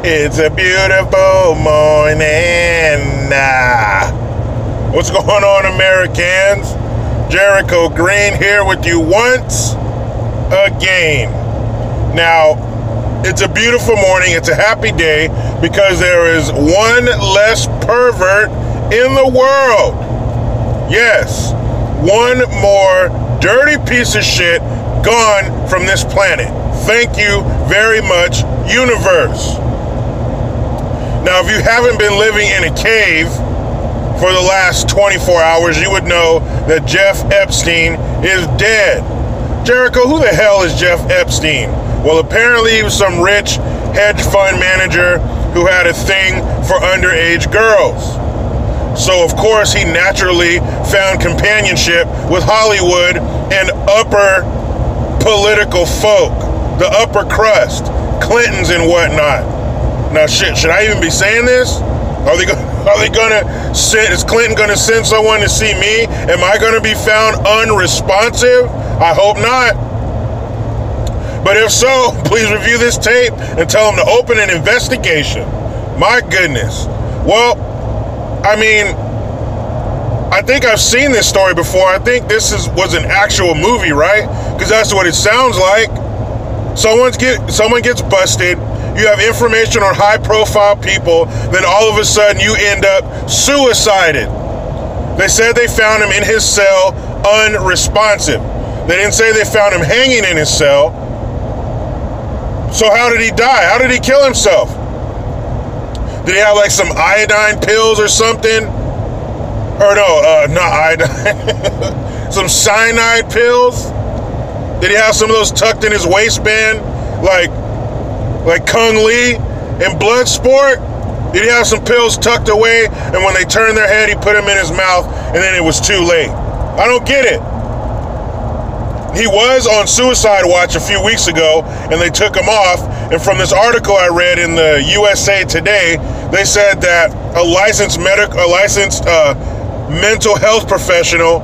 It's a beautiful morning. What's going on, Americans? Jericho Green here with you once again. Now, it's a beautiful morning. It's a happy day because there is one less pervert in the world. Yes, one more dirty piece of shit gone from this planet. Thank you very much, universe. Now, if you haven't been living in a cave for the last 24 hours, you would know that Jeff Epstein is dead. Jericho, who the hell is Jeff Epstein? Well, apparently he was some rich hedge fund manager who had a thing for underage girls. So, of course, he naturally found companionship with Hollywood and upper political folk, the upper crust, Clintons and whatnot. Now, shit, should I even be saying this? Are they gonna send? Is Clinton gonna send someone to see me? Am I gonna be found unresponsive? I hope not. But if so, please review this tape and tell them to open an investigation. My goodness. Well, I mean, I think I've seen this story before. I think this was an actual movie, right? Because that's what it sounds like. Someone gets busted. You have information on high-profile people, then all of a sudden you end up suicided. They said they found him in his cell unresponsive. They didn't say they found him hanging in his cell. So how did he die? How did he kill himself? Did he have like some iodine pills or something? Or no, not iodine. Some cyanide pills? Did he have some of those tucked in his waistband? Like Kung Lee in Bloodsport? Did he have some pills tucked away, and when they turned their head, he put them in his mouth, and then it was too late? I don't get it. He was on suicide watch a few weeks ago, and they took him off, and from this article I read in the USA Today, they said that a licensed mental health professional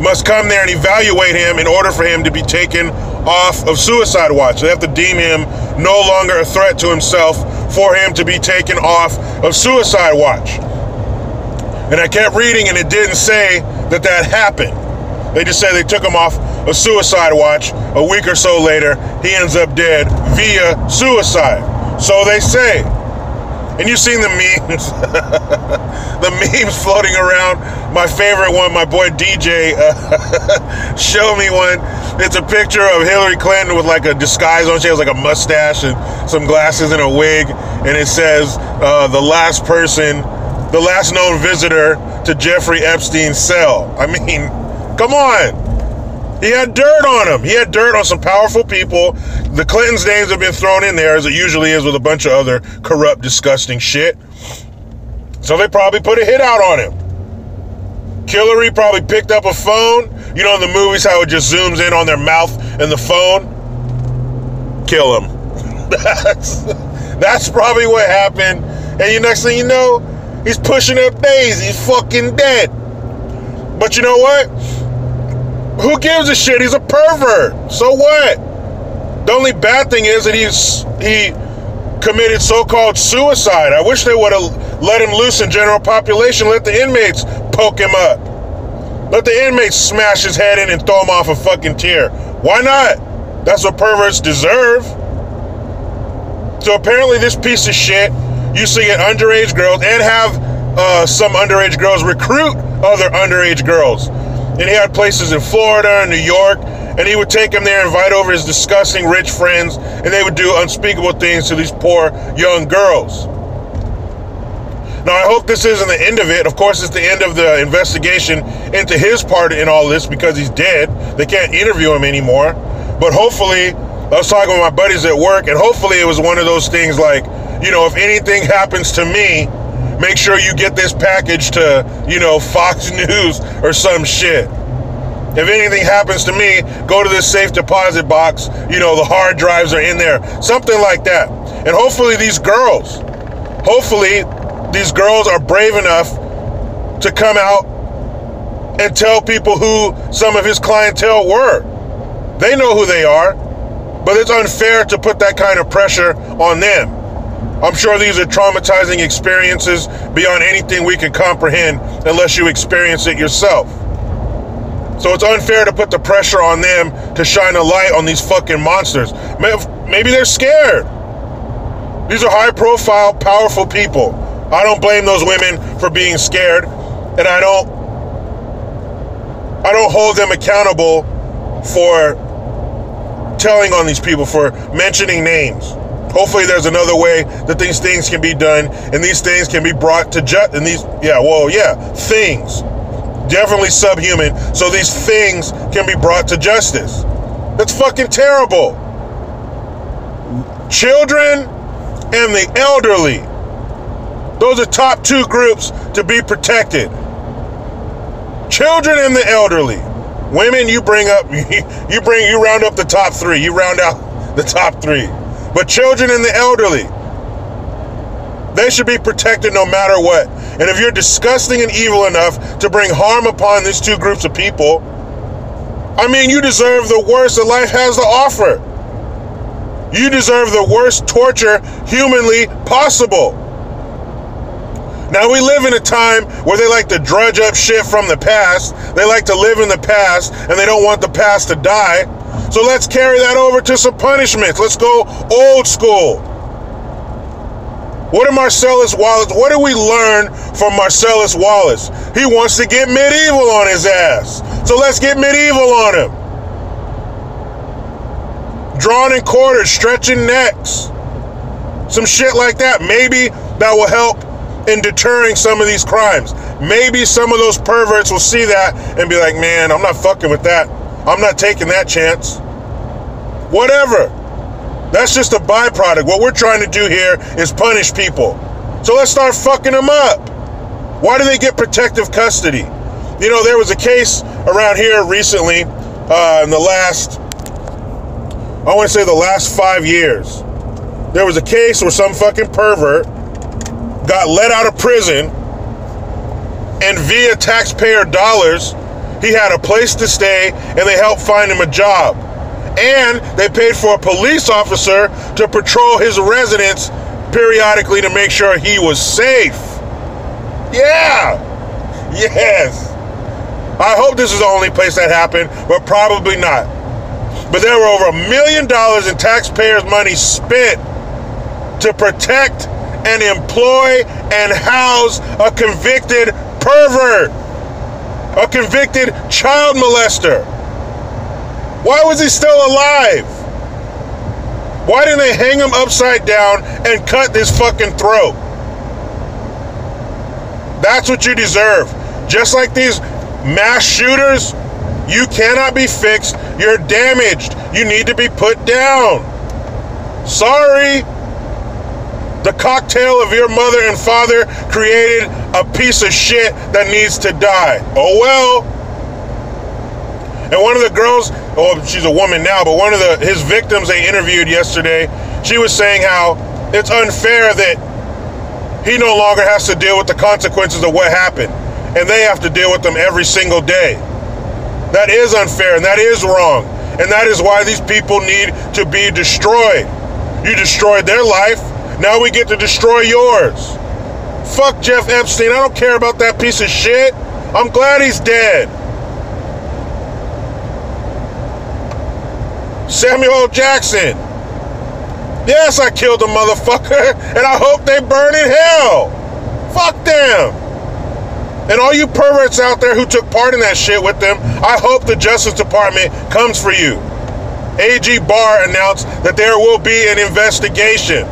must come there and evaluate him in order for him to be taken off of suicide watch. They have to deem him no longer a threat to himself for him to be taken off of suicide watch. And I kept reading and it didn't say that happened. They just said they took him off of suicide watch. A week or so later, he ends up dead via suicide. So they say. And you've seen the memes, the memes floating around. My favorite one, my boy DJ showed me one. It's a picture of Hillary Clinton with like a disguise on. She has like a mustache and some glasses and a wig. And it says, the last known visitor to Jeffrey Epstein's cell. I mean, come on. He had dirt on him. He had dirt on some powerful people. The Clintons' names have been thrown in there, as it usually is with a bunch of other corrupt, disgusting shit. So they probably put a hit out on him. Hillary probably picked up a phone. You know in the movies how it just zooms in on their mouth and the phone? Kill him. That's probably what happened. And the next thing you know, he's pushing up days. He's fucking dead. But you know what? Who gives a shit? He's a pervert. So what? The only bad thing is that he committed so-called suicide. I wish they would have let him loose in general population. Let the inmates poke him up. Let the inmates smash his head in and throw him off a fucking tier. Why not? That's what perverts deserve. So apparently this piece of shit used to get underage girls and have some underage girls recruit other underage girls. And he had places in Florida and New York, and he would take them there, invite over his disgusting rich friends, and they would do unspeakable things to these poor young girls. Now, I hope this isn't the end of it. Of course, it's the end of the investigation into his part in all this because he's dead. They can't interview him anymore. But hopefully, I was talking with my buddies at work, and hopefully it was one of those things like, you know, if anything happens to me, make sure you get this package to, you know, Fox News or some shit. If anything happens to me, go to this safe deposit box. You know, the hard drives are in there. Something like that. And hopefully these girls are brave enough to come out and tell people who some of his clientele were. They know who they are, but it's unfair to put that kind of pressure on them. I'm sure these are traumatizing experiences beyond anything we can comprehend unless you experience it yourself. So it's unfair to put the pressure on them to shine a light on these fucking monsters. Maybe they're scared. These are high-profile, powerful people. I don't blame those women for being scared, and I don't hold them accountable for telling on these people, for mentioning names. Hopefully there's another way that these things can be done, and these things can be brought to justice. And things. Definitely subhuman, so these things can be brought to justice. That's fucking terrible. Children and the elderly. Those are top two groups to be protected. Children and the elderly. Women, you round up the top three. You round out the top three. But children and the elderly, they should be protected no matter what. And if you're disgusting and evil enough to bring harm upon these two groups of people, I mean, you deserve the worst that life has to offer. You deserve the worst torture humanly possible. Now, we live in a time where they like to drudge up shit from the past. They like to live in the past, and they don't want the past to die. So let's carry that over to some punishments. Let's go old school. What do we learn from Marcellus Wallace? He wants to get medieval on his ass. So let's get medieval on him. Drawn and quartered, stretching necks. Some shit like that. Maybe that will help in deterring some of these crimes. Maybe some of those perverts will see that and be like, man, I'm not fucking with that. I'm not taking that chance. Whatever. That's just a byproduct. What we're trying to do here is punish people. So let's start fucking them up. Why do they get protective custody? You know, there was a case around here recently, in the last 5 years. There was a case where some fucking pervert got let out of prison, and via taxpayer dollars, he had a place to stay, and they helped find him a job. And they paid for a police officer to patrol his residence periodically to make sure he was safe. Yeah! Yes! I hope this is the only place that happened, but probably not. But there were over $1 million in taxpayers' money spent to protect and employ and house a convicted pervert, a convicted child molester. Why was he still alive? Why didn't they hang him upside down and cut his fucking throat? That's what you deserve. Just like these mass shooters, you cannot be fixed. You're damaged. You need to be put down. Sorry. The cocktail of your mother and father created a piece of shit that needs to die. Oh well. And one of the girls, she's a woman now, but one of his victims they interviewed yesterday, she was saying how it's unfair that he no longer has to deal with the consequences of what happened, and they have to deal with them every single day. That is unfair, and that is wrong, and that is why these people need to be destroyed. You destroyed their life, now we get to destroy yours. Fuck Jeff Epstein, I don't care about that piece of shit. I'm glad he's dead. Samuel L. Jackson. Yes, I killed a motherfucker, and I hope they burn in hell. Fuck them. And all you perverts out there who took part in that shit with them, I hope the Justice Department comes for you. AG Barr announced that there will be an investigation.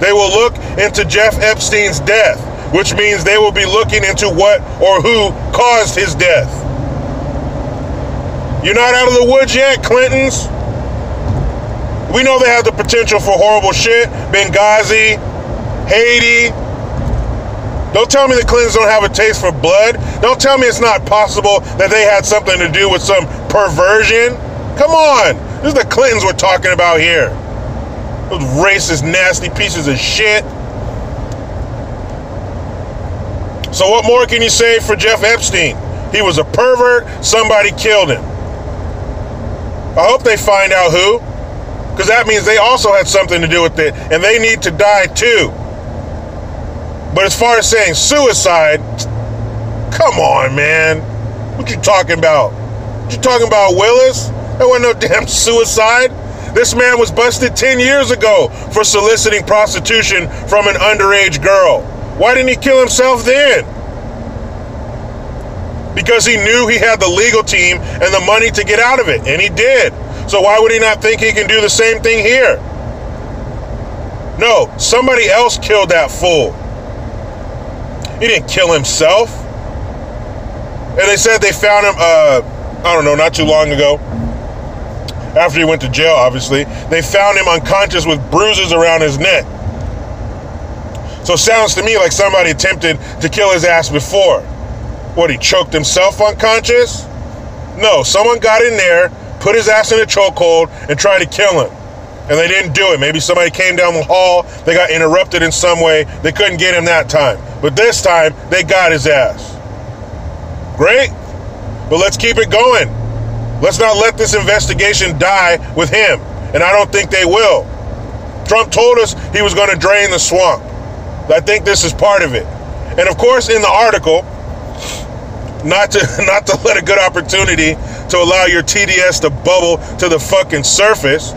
They will look into Jeff Epstein's death, which means they will be looking into what or who caused his death. You're not out of the woods yet, Clintons. We know they have the potential for horrible shit. Benghazi, Haiti. Don't tell me the Clintons don't have a taste for blood. Don't tell me it's not possible that they had something to do with some perversion. Come on. This is the Clintons we're talking about here. Those racist, nasty pieces of shit. So what more can you say for Jeff Epstein? He was a pervert. Somebody killed him. I hope they find out who. Because that means they also had something to do with it, and they need to die too. But as far as saying suicide, come on, man. What you talking about? What you talking about, Willis? That wasn't no damn suicide. This man was busted 10 years ago for soliciting prostitution from an underage girl. Why didn't he kill himself then? Because he knew he had the legal team and the money to get out of it, and he did. So why would he not think he can do the same thing here? No, somebody else killed that fool. He didn't kill himself. And they said they found him, I don't know, not too long ago. After he went to jail, obviously. They found him unconscious with bruises around his neck. So it sounds to me like somebody attempted to kill his ass before. What, he choked himself unconscious? No, someone got in there, put his ass in a chokehold, and tried to kill him. And they didn't do it. Maybe somebody came down the hall, they got interrupted in some way, they couldn't get him that time. But this time, they got his ass. Great, but let's keep it going. Let's not let this investigation die with him, and I don't think they will. Trump told us he was going to drain the swamp. I think this is part of it. And of course, in the article, not to let a good opportunity to allow your TDS to bubble to the fucking surface.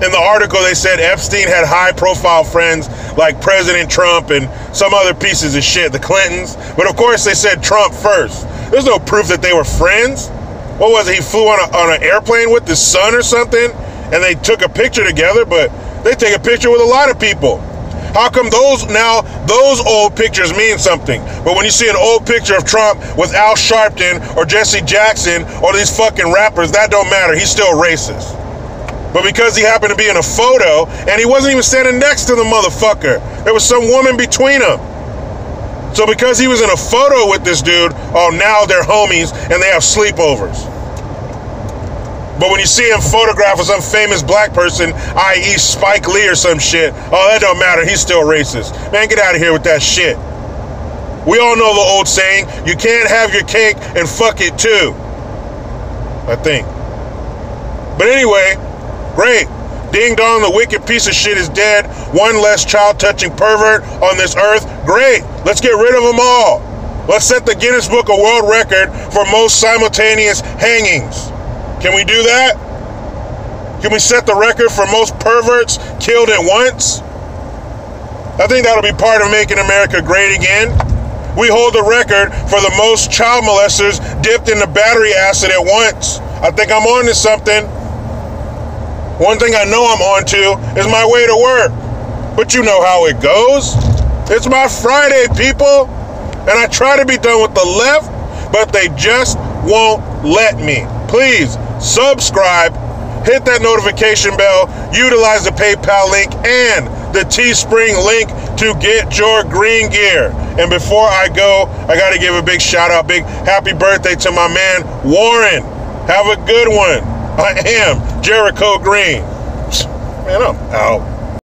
In the article, they said Epstein had high-profile friends like President Trump and some other pieces of shit, the Clintons. But of course, they said Trump first. There's no proof that they were friends. What was it? He flew on an airplane with his son or something, and they took a picture together, but they take a picture with a lot of people. How come those old pictures mean something? But when you see an old picture of Trump with Al Sharpton or Jesse Jackson or these fucking rappers, that don't matter. He's still racist. But because he happened to be in a photo, and he wasn't even standing next to the motherfucker. There was some woman between them. So because he was in a photo with this dude, oh, now they're homies and they have sleepovers. But when you see him photograph with some famous black person, i.e. Spike Lee or some shit, oh, that don't matter. He's still racist. Man, get out of here with that shit. We all know the old saying, you can't have your cake and fuck it too. I think. But anyway, great. Ding dong, the wicked piece of shit is dead. One less child-touching pervert on this earth. Great. Let's get rid of them all. Let's set the Guinness Book of World Record for most simultaneous hangings. Can we do that? Can we set the record for most perverts killed at once? I think that'll be part of making America great again. We hold the record for the most child molesters dipped in the battery acid at once. I think I'm on to something. One thing I know I'm on to is my way to work. But you know how it goes. It's my Friday, people. And I try to be done with the left, but they just won't let me. Please subscribe, hit that notification bell, utilize the PayPal link and the Teespring link to get your green gear. And before I go, I got to give a big shout out, big happy birthday to my man, Warren. Have a good one. I am Jericho Green. Man, I'm out.